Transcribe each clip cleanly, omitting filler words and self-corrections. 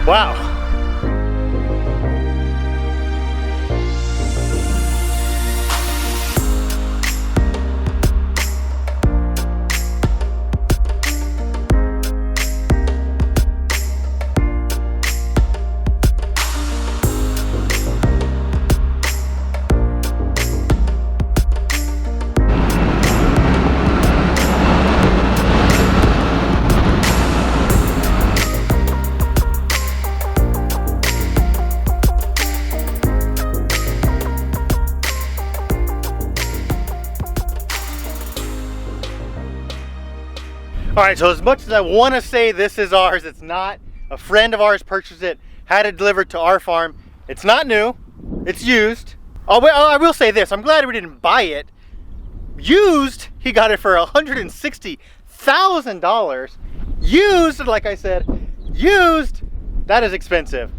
Wow. All right, so as much as I want to say this is ours, it's not. A friend of ours purchased it, had it delivered to our farm. It's not new, it's used. Oh, well, I will say this, I'm glad we didn't buy it. Used, he got it for $160,000. Used, like I said, used, that is expensive.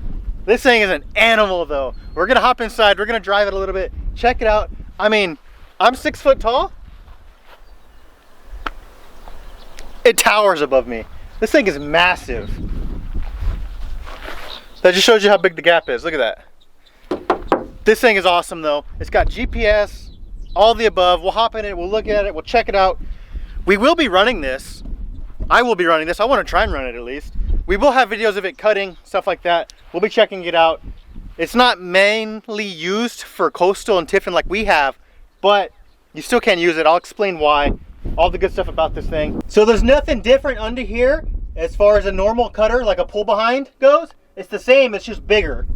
This thing is an animal though. We're gonna hop inside, we're gonna drive it a little bit, check it out. I mean, I'm 6 foot tall. It towers above me. This thing is massive. That just shows you how big the gap is. Look at that. This thing is awesome though. It's got GPS, all the above. We'll hop in it, we'll look at it, we'll check it out. We will be running this. I will be running this. I want to try and run it at least. We will have videos of it cutting, stuff like that. We'll be checking it out. It's not mainly used for coastal and Tiffin like we have, but you still can use it. I'll explain why. All the good stuff about this thing. So there's nothing different under here as far as a normal cutter, like a pull behind goes. It's the same, it's just bigger.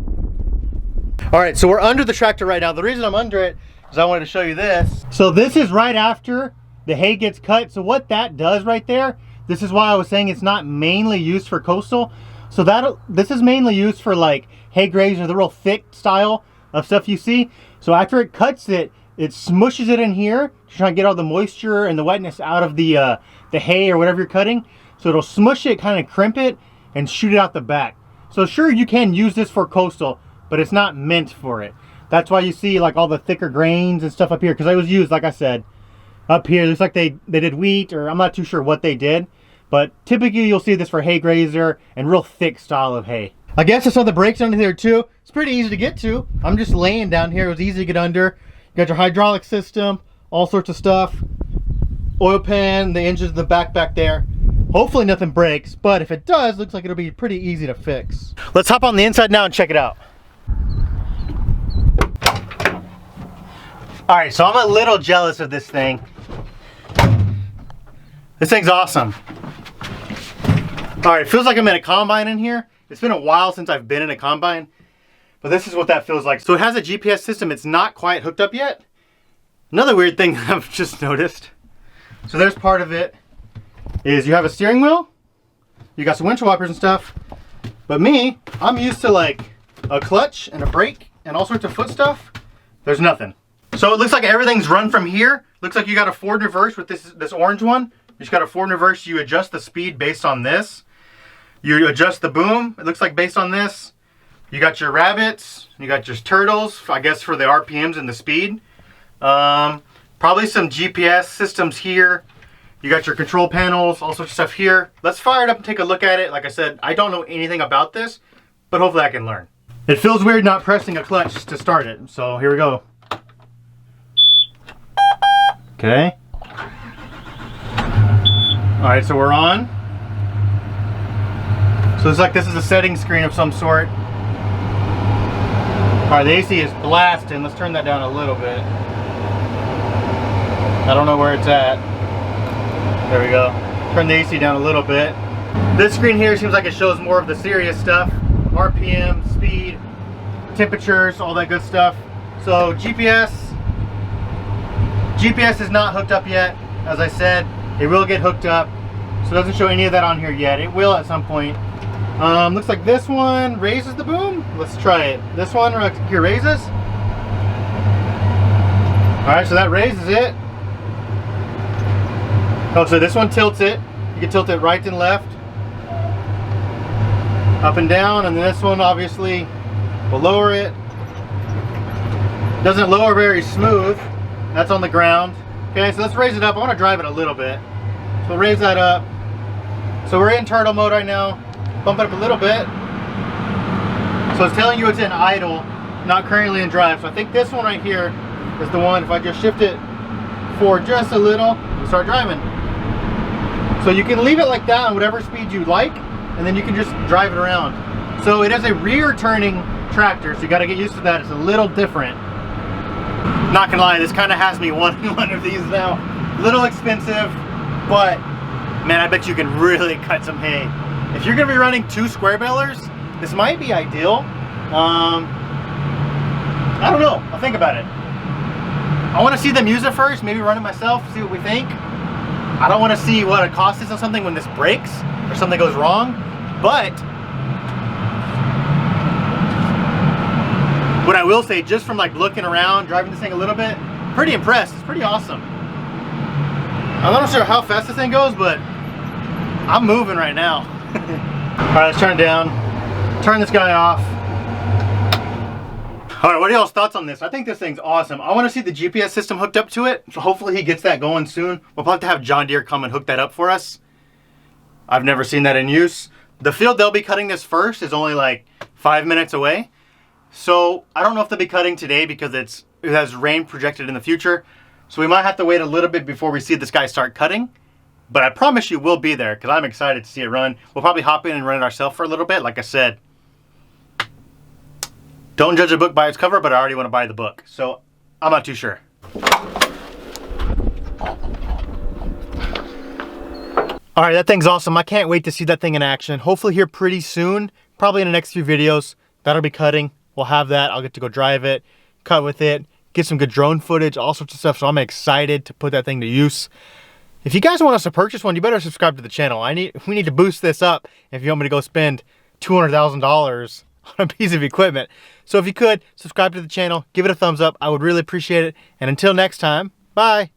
All right, so we're under the tractor right now. The reason I'm under it is I wanted to show you this. So this is right after the hay gets cut. So what that does right there, this is why I was saying it's not mainly used for coastal. So this is mainly used for like hay graves or the real thick style of stuff you see. So after it cuts it, it smushes it in here to try and get all the moisture and the wetness out of the hay or whatever you're cutting. So it'll smush it, kind of crimp it, and shoot it out the back. So sure, you can use this for coastal, but it's not meant for it. That's why you see like all the thicker grains and stuff up here, because it was used, like I said, up here. Looks like they did wheat, or I'm not too sure what they did, but typically you'll see this for hay grazer and real thick style of hay. I guess I saw the brakes under there too. It's pretty easy to get to. I'm just laying down here. It was easy to get under. You got your hydraulic system, all sorts of stuff. Oil pan, the engine's in the back there. Hopefully nothing breaks, but if it does, looks like it'll be pretty easy to fix. Let's hop on the inside now and check it out. All right, so I'm a little jealous of this thing. This thing's awesome. All right, it feels like I'm in a combine in here. It's been a while since I've been in a combine, but this is what that feels like. So it has a GPS system. It's not quite hooked up yet. Another weird thing that I've just noticed. So there's part of it is you have a steering wheel, you got some windshield wipers and stuff, but me, I'm used to like a clutch and a brake and all sorts of foot stuff. There's nothing. So it looks like everything's run from here. Looks like you got a forward reverse with this orange one. You just got a forward reverse. You adjust the speed based on this. You adjust the boom, it looks like based on this. You got your rabbits, you got your turtles, I guess for the RPMs and the speed. Probably some GPS systems here. You got your control panels, all sorts of stuff here. Let's fire it up and take a look at it. Like I said, I don't know anything about this, but hopefully I can learn. It feels weird not pressing a clutch to start it, so here we go. Okay. All right, so we're on. So it's like this is a setting screen of some sort. All right, the AC is blasting. Let's turn that down a little bit. I don't know where it's at. There we go. Turn the AC down a little bit. This screen here seems like it shows more of the serious stuff. RPM, speed, temperatures, all that good stuff. So GPS is not hooked up yet. As I said, it will get hooked up. So it doesn't show any of that on here yet. It will at some point. Looks like this one raises the boom. Let's try it. This one here raises. All right, so that raises it. Oh, so this one tilts it. You can tilt it right and left, up and down, and this one obviously will lower it. Doesn't lower very smooth. That's on the ground. Okay, so let's raise it up. I want to drive it a little bit. So raise that up. So we're in turtle mode right now. Bump it up a little bit. So it's telling you it's in idle, not currently in drive. So I think this one right here is the one. If I just shift it forward just a little, we'll start driving. So you can leave it like that on whatever speed you like, and then you can just drive it around. So it is a rear turning tractor, so you got to get used to that. It's a little different. Not gonna lie, this kind of has me wanting one of these now. A little expensive, but man, I bet you can really cut some hay. If you're gonna be running 2 square balers, this might be ideal. I don't know, I'll think about it. I want to see them use it first, maybe run it myself, see what we think. I don't want to see what it costs us on something when this breaks or something goes wrong, but what I will say, just from like looking around, driving this thing a little bit, pretty impressed. It's pretty awesome. I'm not sure how fast this thing goes, but I'm moving right now. All right, let's turn it down. Turn this guy off. All right, what are y'all's thoughts on this? I think this thing's awesome. I want to see the GPS system hooked up to it. So hopefully he gets that going soon. We'll probably have to have John Deere come and hook that up for us. I've never seen that in use. The field they'll be cutting this first is only like 5 minutes away. So I don't know if they'll be cutting today because it has rain projected in the future. So we might have to wait a little bit before we see this guy start cutting. But I promise you we'll be there because I'm excited to see it run. We'll probably hop in and run it ourselves for a little bit. Like I said, don't judge a book by its cover, but I already want to buy the book. So I'm not too sure. All right, that thing's awesome. I can't wait to see that thing in action. Hopefully here pretty soon, probably in the next few videos, that'll be cutting. We'll have that. I'll get to go drive it, cut with it, get some good drone footage, all sorts of stuff. So I'm excited to put that thing to use. If you guys want us to purchase one, you better subscribe to the channel. We need to boost this up if you want me to go spend $200,000 on a piece of equipment. So if you could, subscribe to the channel, give it a thumbs up. I would really appreciate it. And until next time, bye.